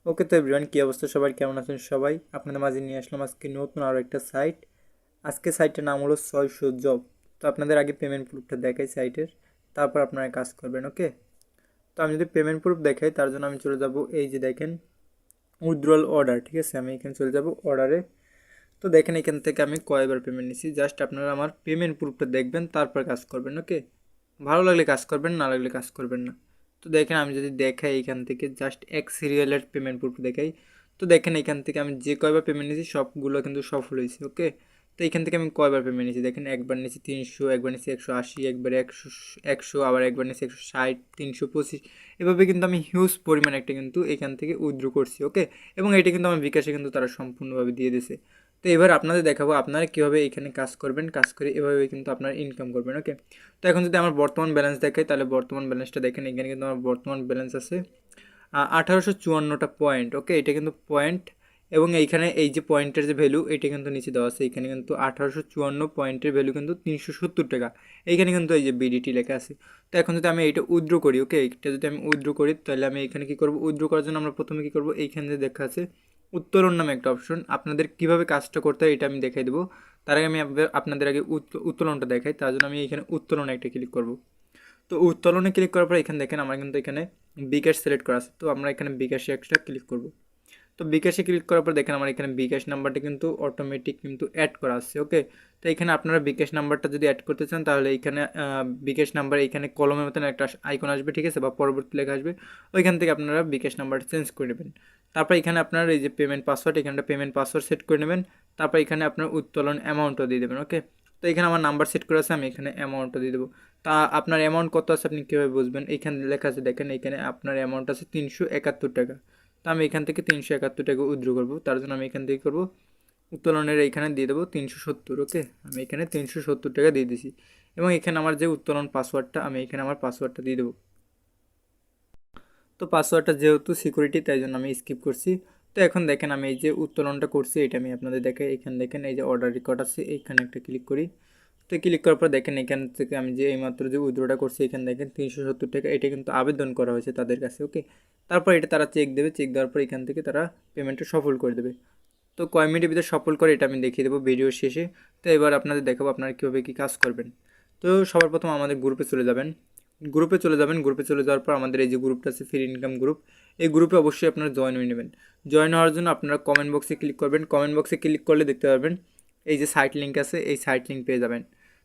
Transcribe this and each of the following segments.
ওকে, তো এভরিওয়ান, কী অবস্থা সবার, কেমন আছেন সবাই? আপনাদের মাঝে নিয়ে আসলাম আজকে নতুন আরও একটা সাইট। আজকে সাইটের নাম হলো 600 জব। তো আপনাদের আগে পেমেন্ট প্রুফটা দেখাই সাইটের, তারপর আপনারা কাজ করবেন। ওকে, তো আমি যদি পেমেন্ট প্রুফ দেখাই তার জন্য আমি চলে যাব, এই যে দেখেন উইথড্রয়াল অর্ডার। ঠিক আছে, আমি এখানে চলে যাব অর্ডারে। তো দেখেন এখান থেকে আমি কয়বার পেমেন্ট নিছি, জাস্ট আপনারা আমার পেমেন্ট প্রুফটা দেখবেন, তারপর কাজ করবেন। ওকে, ভালো লাগলে কাজ করবেন, না লাগলে কাজ করবেন না। তো দেখেন আমি যদি দেখাই এখান থেকে জাস্ট এক সিরিয়ালের পেমেন্ট প্রুফ দেখাই, তো দেখেন এখান থেকে আমি যে কয়বার পেমেন্ট নিয়েছি সবগুলো কিন্তু সফল হয়েছে। ওকে, তো এখান থেকে আমি কয়বার পেমেন্ট নিয়েছি দেখেন, একবার নিয়েছি 300, একবার নিয়েছি 180, একবার 100, আবার একবার নিয়েছি 160, 325। এভাবে কিন্তু আমি হিউজ পরিমাণ একটা কিন্তু এখান থেকে উইথড্র করছি। ওকে, এবং এটা কিন্তু আমার বিকাশে কিন্তু তারা সম্পূর্ণভাবে দিয়ে দিয়েছে। তো এবার আপনাদের দেখাবো আপনারা কীভাবে এখানে কাজ করবেন, কাজ করে এভাবে কিন্তু আপনারা ইনকাম করবেন। ওকে, তো এখন যদি আমার বর্তমান ব্যালেন্স দেখাই, তাহলে বর্তমান ব্যালেন্সটা দেখেন, এখানে কিন্তু আমার বর্তমান ব্যালেন্স আছে 1854টা পয়েন্ট। ওকে, এটা কিন্তু পয়েন্ট, এবং এইখানে এই যে পয়েন্টের যে ভ্যালু এটা কিন্তু নিচে দেওয়া আছে, এখানে কিন্তু 1854 পয়েন্টের ভ্যালু কিন্তু 370 টাকা। এইখানে কিন্তু এই যে বিডিটি লেখা আছে। তো এখন যদি আমি এইটা উইথড্র করি, ওকে, এটা যদি আমি উইথড্র করি তাহলে আমি এখানে কী করবো, উইথড্র করার জন্য আমরা প্রথমে কী করবো, এইখানে যে দেখা আছে উত্তোলন নামে একটা অপশন, আপনাদের কীভাবে কাজটা করতে হয় এটা আমি দেখাই দেবো। তার আগে আমি আপনাদের আগে উত্তোলনটা দেখাই, তার জন্য আমি এখানে উত্তোলনে একটা ক্লিক করব। তো উত্তোলনে ক্লিক করার পর এখানে দেখেন আমার কিন্তু এখানে বিকাশ সিলেক্ট করা আছে, তো আমরা এখানে বিকাশে একটা ক্লিক করব। তো বিকাশে ক্লিক করার পর দেখেন আমার এখানে বিকাশ নাম্বারটা কিন্তু অটোমেটিক কিন্তু অ্যাড করা আছে। ওকে, তো এখানে আপনারা বিকাশ নাম্বারটা যদি অ্যাড করতে চান তাহলে এখানে বিকাশ নাম্বার এখানে কলমের মতন একটা আইকন আসবে, ঠিক আছে, বা পরবর্তী লেখা আসবে, ওইখান থেকে আপনারা বিকাশ নাম্বারটা চেঞ্জ করে নেবেন। তারপর এখানে আপনার এই যে পেমেন্ট পাসওয়ার্ড, এখানটা পেমেন্ট পাসওয়ার্ড সেট করে নেবেন। তারপর এখানে আপনার উত্তোলন অ্যামাউন্টও দিয়ে দেবেন। ওকে, তো এখানে আমার নাম্বার সেট করে আছে, আমি এখানে অ্যামাউন্টটা দিয়ে দেবো। তা আপনার অ্যামাউন্ট কত আছে আপনি কীভাবে বুঝবেন, এইখানে লেখা আছে দেখেন, এখানে আপনার অ্যামাউন্ট আছে 371 টাকা। তো আমি এখান থেকে 371 টাকা উইথড্র করবো, তার জন্য আমি এখান থেকে করবো উত্তোলনের এইখানে দিয়ে দেবো 370। ওকে, আমি এখানে 370 টাকা দিয়ে দিছি, এবং এখানে আমার যে উত্তোলন পাসওয়ার্ডটা, আমি এখানে আমার পাসওয়ার্ডটা দিয়ে দেবো। তো পাসওয়ার্ডটা যেহেতু সিকিউরিটি তাই জন্য আমি স্কিপ করছি। তো এখন দেখেন আমি এই যে উত্তোলনটা করছি এটা আমি আপনাদের দেখাই, এখানে দেখেন এই যে অর্ডার রেকর্ড আছে, এইখানে একটা ক্লিক করি। তো ক্লিক করার পর দেখেন এখান থেকে আমি যে এইমাত্র যে উইথড্রটা করছি, এখানে দেখেন 370 টাকা, এটা কিন্তু আবেদন করা হয়েছে তাদের কাছে। ওকে, তারপর এটা তারা চেক দেবে, চেক দেওয়ার পর এখান থেকে তারা পেমেন্টটা সফল করে দেবে। তো কয় মিনিটের ভিতরে সফল করে এটা আমি দেখিয়ে দেবো ভিডিও শেষে। তো এবার আপনাদের দেখাবো আপনারা কীভাবে কী কাজ করবেন। তো সবার প্রথম আমাদের গ্রুপে চলে যাবেন, গ্রুপে চলে যাওয়ার পর আমাদের এই যে গ্রুপটা আছে ফ্রি ইনকাম গ্রুপ, এই গ্রুপে অবশ্যই আপনারা জয়েন হয়ে নেবেন। জয়েন হওয়ার জন্য আপনারা কমেন্ট বক্সে ক্লিক করবেন, কমেন্ট বক্সে ক্লিক করলে দেখতে পারবেন এই যে সাইট লিঙ্ক আছে, এই সাইট লিঙ্ক পেয়ে যাবেন।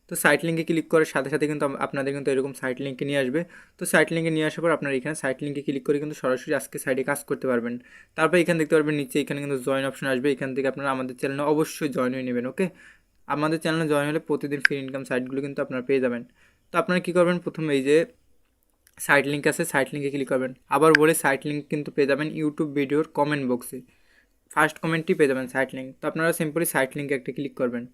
তো সাইট লিঙ্কে ক্লিক করার সাথে সাথে কিন্তু আপনাদের কিন্তু এরকম সাইট লিঙ্কে নিয়ে আসবে। তো সাইট লিঙ্কে নিয়ে আসার পর আপনারা এখানে সাইট লিঙ্কে ক্লিক করে কিন্তু সরাসরি আজকে সাইটে কাজ করতে পারবেন। তারপর এখানে দেখতে পারবেন নিচে এখানে কিন্তু জয়েন অপশন আসবে, এখান থেকে আপনারা আমাদের চ্যানেলে অবশ্যই জয়েন হয়ে নেবেন। ওকে, আমাদের চ্যানেলে জয়েন হলে প্রতিদিন ফ্রি ইনকাম সাইটগুলো কিন্তু আপনারা পেয়ে যাবেন। তো আপনারা কী করবেন, প্রথমে এই যে সাইট লিঙ্ক আছে, সাইট লিঙ্কে ক্লিক করবেন। আবার বলে সাইট লিঙ্ক কিন্তু পেয়ে যাবেন ইউটিউব ভিডিওর কমেন্ট বক্সে, ফার্স্ট কমেন্টই পেয়ে যাবেন সাইট লিঙ্ক। তো আপনারা সিম্পলি সাইট লিঙ্কে একটা ক্লিক করবেন।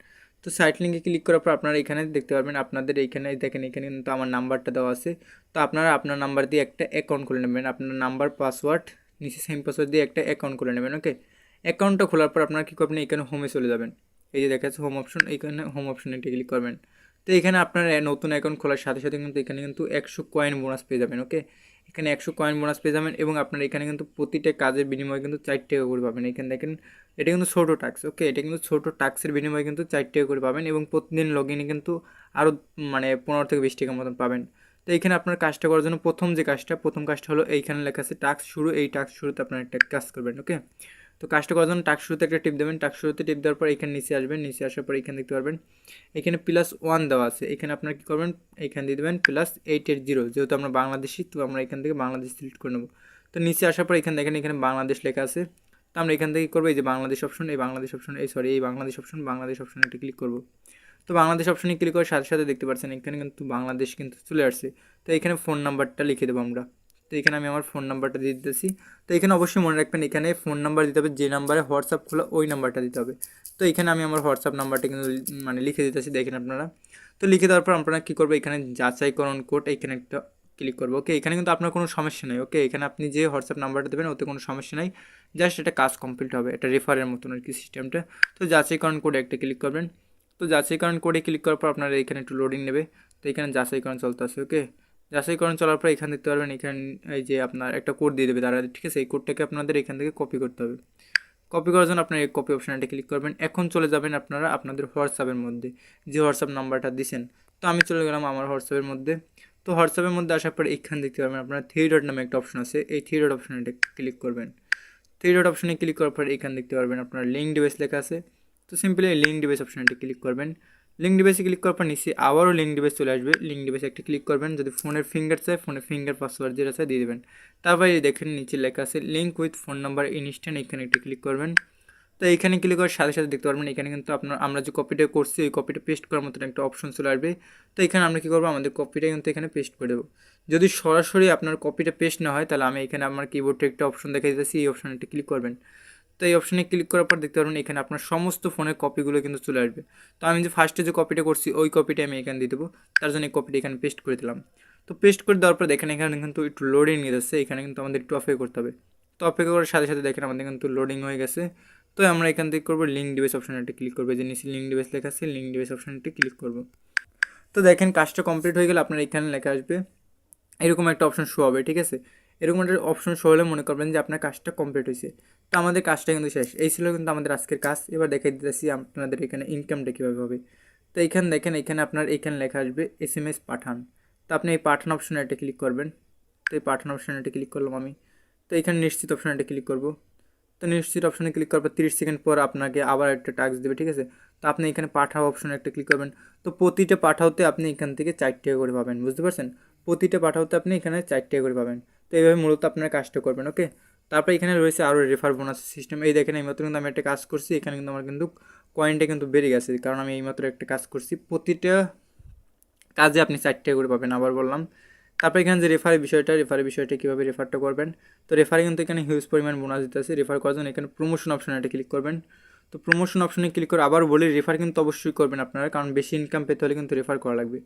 তো সাইট লিঙ্কে ক্লিক করার পর আপনারা এখানে দেখতে পারবেন আপনাদের এইখানে দেখেন, এখানে কিন্তু আমার নাম্বারটা দেওয়া আছে। তো আপনারা আপনার নাম্বার দিয়ে একটা অ্যাকাউন্ট খুলে নেবেন, আপনার নাম্বার পাসওয়ার্ড নিচে সেম পাসওয়ার্ড দিয়ে একটা অ্যাকাউন্ট খুলে নেবেন। ওকে, অ্যাকাউন্টটা খোলার পর আপনারা কী করবেন, এখানে হোমে চলে যাবেন, এই যে দেখা যাচ্ছে হোম অপশন, এইখানে হোম অপশনে একটা ক্লিক করবেন। তো এখানে আপনার নতুন অ্যাকাউন্ট খোলার সাথে সাথে কিন্তু এখানে কিন্তু 100 কয়েন বোনাস পেয়ে যাবেন। ওকে, এখানে 100 কয়েন বোনাস পেয়ে যাবেন, এবং আপনার এখানে কিন্তু প্রতিটা কাজের বিনিময়ে কিন্তু 4 টাকা করে পাবেন। এখানে দেখেন এটা কিন্তু ছোটো টাস্ক। ওকে, এটা কিন্তু ছোটো টাস্কের বিনিময়ে কিন্তু 4 টাকা করে পাবেন, এবং প্রতিদিন লগ ইনে কিন্তু আরও মানে 15 থেকে 20 টাকা মতন পাবেন। তো এইখানে আপনার কাজটা করার জন্য প্রথম কাজটা হলো এইখানে লেখা আছে টাস্ক শুরু, এই টাস্ক শুরুতে আপনার একটা কাজ করবেন। ওকে, তো কাজটা করার জন্য টাস্ক শুরুতে একটা টিপ দেবেন, টাস্ক শুরুতে টিপ দেওয়ার পর এখানে নিচে আসবেন, নিচে আসার পর এখানে দেখতে পারবেন এখানে +1 দেওয়া আছে, এখানে আপনারা কী করবেন, এখানে দিয়ে দেবেন +880, যেহেতু আমরা বাংলাদেশি তো আমরা এখান থেকে বাংলাদেশ সিলেক্ট করে নেব। তো নিচে আসার পর এখানে দেখেন এখানে বাংলাদেশ লেখা আছে, তো আমরা এখান থেকে করবো এই যে বাংলাদেশ অপশন, এই বাংলাদেশ অপশন এই বাংলাদেশ অপশনে একটা ক্লিক করবো। তো বাংলাদেশ অপশনে ক্লিক করার সাথে সাথে দেখতে পাচ্ছেন এখানে কিন্তু বাংলাদেশ কিন্তু চলে আসছে। তো এখানে ফোন নাম্বারটা লিখে দেবো আমরা। তো এখানে আমি আমার ফোন নাম্বারটা দিয়ে দিতেছি। তো এখানে অবশ্যই মনে রাখবেন এখানে ফোন নাম্বার দিতে হবে, যে নাম্বারে হোয়াটসঅ্যাপ খোলা ওই নাম্বারটা দিতে হবে। তো এখানে আমি আমার হোয়াটসঅ্যাপ নাম্বারটা কিন্তু মানে লিখে দিতেছি, দেখেন আপনারা। তো লিখে দেওয়ার পর আপনারা কী করবো, এখানে যাচাইকরণ কোড এখানে একটা ক্লিক করবো। ওকে, এখানে কিন্তু আপনার কোনো সমস্যা নেই। ওকে, এখানে আপনি যে হোয়াটসঅ্যাপ নাম্বারটা দেবেন ওতে কোনো সমস্যা নেই, জাস্ট এটা কাজ কমপ্লিট হবে, এটা রেফারের মতন আর কি সিস্টেমটা। তো যাচাইকরণ কোডে একটা ক্লিক করবেন। তো যাচাইকরণ কোডে ক্লিক করার পর আপনারা এখানে একটু লোডিং নেবে। তো এখানে যাচাইকরণ চলতে আছে। ওকে, যাচাইকরণ চলার পর এখানে দেখতে পারবেন এখানে এই যে আপনার একটা কোড দিয়ে দেবে তারা, ঠিক আছে। এই কোডটাকে আপনাদের এখান থেকে কপি করতে হবে। কপি করার জন্য আপনার এই কপি অপশানটা ক্লিক করবেন। এখন চলে যাবেন আপনারা আপনাদের হোয়াটসঅ্যাপের মধ্যে, যে হোয়াটসঅ্যাপ নাম্বারটা দিছেন। তো আমি চলে গেলাম আমার হোয়াটসঅ্যাপের মধ্যে। তো হোয়াটসঅ্যাপের মধ্যে আসার পর এখানে দেখতে পারবেন আপনার থ্রি ডট নামে একটা অপশন আছে, এই থ্রি ডট অপশানটা ক্লিক করবেন। থ্রি ডট অপশানে ক্লিক করার পর এখানে দেখতে পারবেন আপনার লিঙ্ক ডিভাইস লেখা আছে। তো সিম্পলি লিঙ্ক ডিভাইস অপশানটা ক্লিক করবেন। লিঙ্ক ডিভাইসে ক্লিক করার পর নিচে আবারও লিঙ্ক ডিভাইস চলে আসবে, লিঙ্ক ডিভাইসে একটা ক্লিক করবেন। যদি ফোনের ফিঙ্গার চায় ফোনের ফিঙ্গার পাসওয়ার্ড যেটা চায় দিয়ে দেবেন। তারপরে দেখেন নিচে লেখা আছে link with phone number instant, এখানে একটা ক্লিক করবেন। তো এইখানে ক্লিক করার সাথে সাথে দেখতে পারবেন এখানে কিন্তু আমরা যে কপিটা করছি ওই কপিটা পেস্ট করার মতন একটা অপশন চলে আসবে। তো এখানে আমরা কী করবো, আমাদের কপিটা কিন্তু এখানে পেস্ট করে দেবো। যদি সরাসরি আপনার কপিটা পেস্ট না হয় তাহলে আমি এখানে আমার কিবোর্ডে একটা অপশন দেখা দিতেছি, এই অপশনে একটা ক্লিক করবেন। তো এই অপশনে ক্লিক করার পর দেখতে পারবেন এখানে আপনার সমস্ত ফোনের কপিগুলো কিন্তু চলে আসবে। তো আমি যে ফার্স্টে যে কপিটা করছি ওই কপিটা আমি এখানে দিয়ে দেবো, তার জন্য এই কপিটা এখানে পেস্ট করে দিলাম। তো পেস্ট করে দেওয়ার পর দেখেন এখানে কিন্তু একটু লোডিং নিয়ে যাচ্ছে, এখানে কিন্তু আমাদের একটু অপেক্ষা করতে হবে। তো অপেক্ষা করার সাথে সাথে দেখেন আমাদের কিন্তু লোডিং হয়ে গেছে। তো আমরা এখান থেকে করবো লিঙ্ক ডিভাইস অপশানটা ক্লিক করবো, যে নিচে লিঙ্ক ডিভাইস লেখা আছে লিঙ্ক ডিভাইস অপশানটা ক্লিক করবো। তো দেখেন কাজটা কমপ্লিট হয়ে গেলে আপনার এখানে লেখা আসবে, এরকম একটা অপশন শো হবে, ঠিক আছে। এরকম একটা অপশন শো হলে মনে করবেন যে আপনার কাজটা কমপ্লিট হয়েছে। তো আমাদের কাজটা কিন্তু শেষ। এই ছিল কিন্তু আমাদের আজকের কাজ। এবার দেখাই দিতেছি আপনাদের এখানে ইনকামটা কীভাবে হবে। তো এইখানে দেখেন এখানে আপনার এখানে লেখা আসবে SMS পাঠান। তো আপনি এই পাঠান অপশনে একটা ক্লিক করবেন। তো এই পাঠান অপশনে একটা ক্লিক করলাম আমি। তো এখানে নিশ্চিত অপশনে একটা ক্লিক করব। তো নিশ্চিত অপশনে ক্লিক করার পর 30 সেকেন্ড পর আপনাকে আবার একটা টাস্ক দেবে, ঠিক আছে। তো আপনি এখানে পাঠাও অপশনে একটা ক্লিক করবেন। তো প্রতিটা পাঠাওতে আপনি এখান থেকে 4 টাকা করে পাবেন, বুঝতে পারছেন। প্রতিটা পাঠাওতে আপনি এখানে 4 টাকা করে পাবেন। তো এইভাবে মূলত আপনার কাজটা করবেন, ওকে। তারপরে এখানে রয়েছে আরও রেফার বোনাস সিস্টেম। এই দেখেন এইমাত্র কিন্তু আমি একটা কাজ করছি, এখানে কিন্তু আমার কিন্তু কয়েনটা কিন্তু বেড়ে গেছে, কারণ আমি এইমাত্র একটা কাজ করছি। প্রতিটা কাজে আপনি 4 টাকা করে পাবেন, আবার বললাম। তারপরে এখানে যে রেফারের বিষয়টা কীভাবে রেফারটা করবেন। তো রেফারে কিন্তু এখানে হিউজ পরিমাণ বোনাস দিতেছে। রেফার করার জন্য এখানে প্রমোশন অপশনে একটা ক্লিক করবেন। তো প্রমোশন অপশনে ক্লিক করে আবার বলি রেফার কিন্তু অবশ্যই করবেন আপনারা, কারণ বেশি ইনকাম পেতে হলে কিন্তু রেফার করা লাগবে।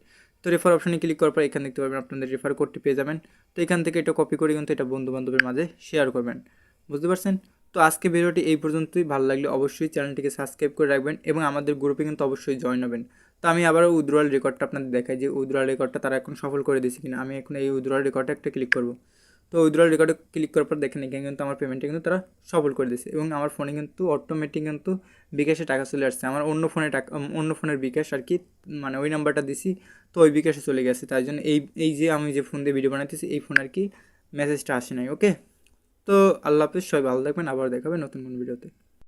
তো রেফার অপশনে ক্লিক করার পর এখানে দেখতে পারবেন আপনাদের রেফার কোডটি পেয়ে যাবেন। তো এখান থেকে এটা কপি করে কিন্তু এটা বন্ধু বান্ধবের মাঝে শেয়ার করবেন, বুঝতে পারছেন। তো আজকে ভিডিওটি এই পর্যন্তই। ভালো লাগলে অবশ্যই চ্যানেলটিকে সাবস্ক্রাইব করে রাখবেন এবং আমাদের গ্রুপে কিন্তু অবশ্যই জয়েন হবেন। তো আমি আবারও উইথড্রয়াল রেকর্ডটা আপনাদের দেখাই যে উইথড্রয়াল রেকর্ডটা তারা এখন সফল করে দিয়েছে কিনা। আমি এখন এই উইথড্রয়াল রেকর্ডে একটা ক্লিক করব। তো উইথড্রয়াল রেকর্ডে ক্লিক করার পর দেখেন এখানে কিন্তু আমার পেমেন্টটা কিন্তু তারা সফল করে দিয়েছে এবং আমার ফোনে কিন্তু অটোমেটিক কিন্তু বিকাশে টাকা চলে আসছে। আমার অন্য ফোনে টাকা, অন্য ফোনের বিকাশ আর কি, মানে ওই নাম্বারটা দিছি, তো ওই বিকাশে চলে গেছে। তাই জন্য এই যে আমি যে ফোন দিয়ে ভিডিও বানাইতেছি এই ফোন আর কি মেসেজটা আসে নাই, ওকে। তো আল্লাহ হাফিজ, সবাই ভালো থাকবেন, আবার দেখাবে নতুন কোন ভিডিওতে।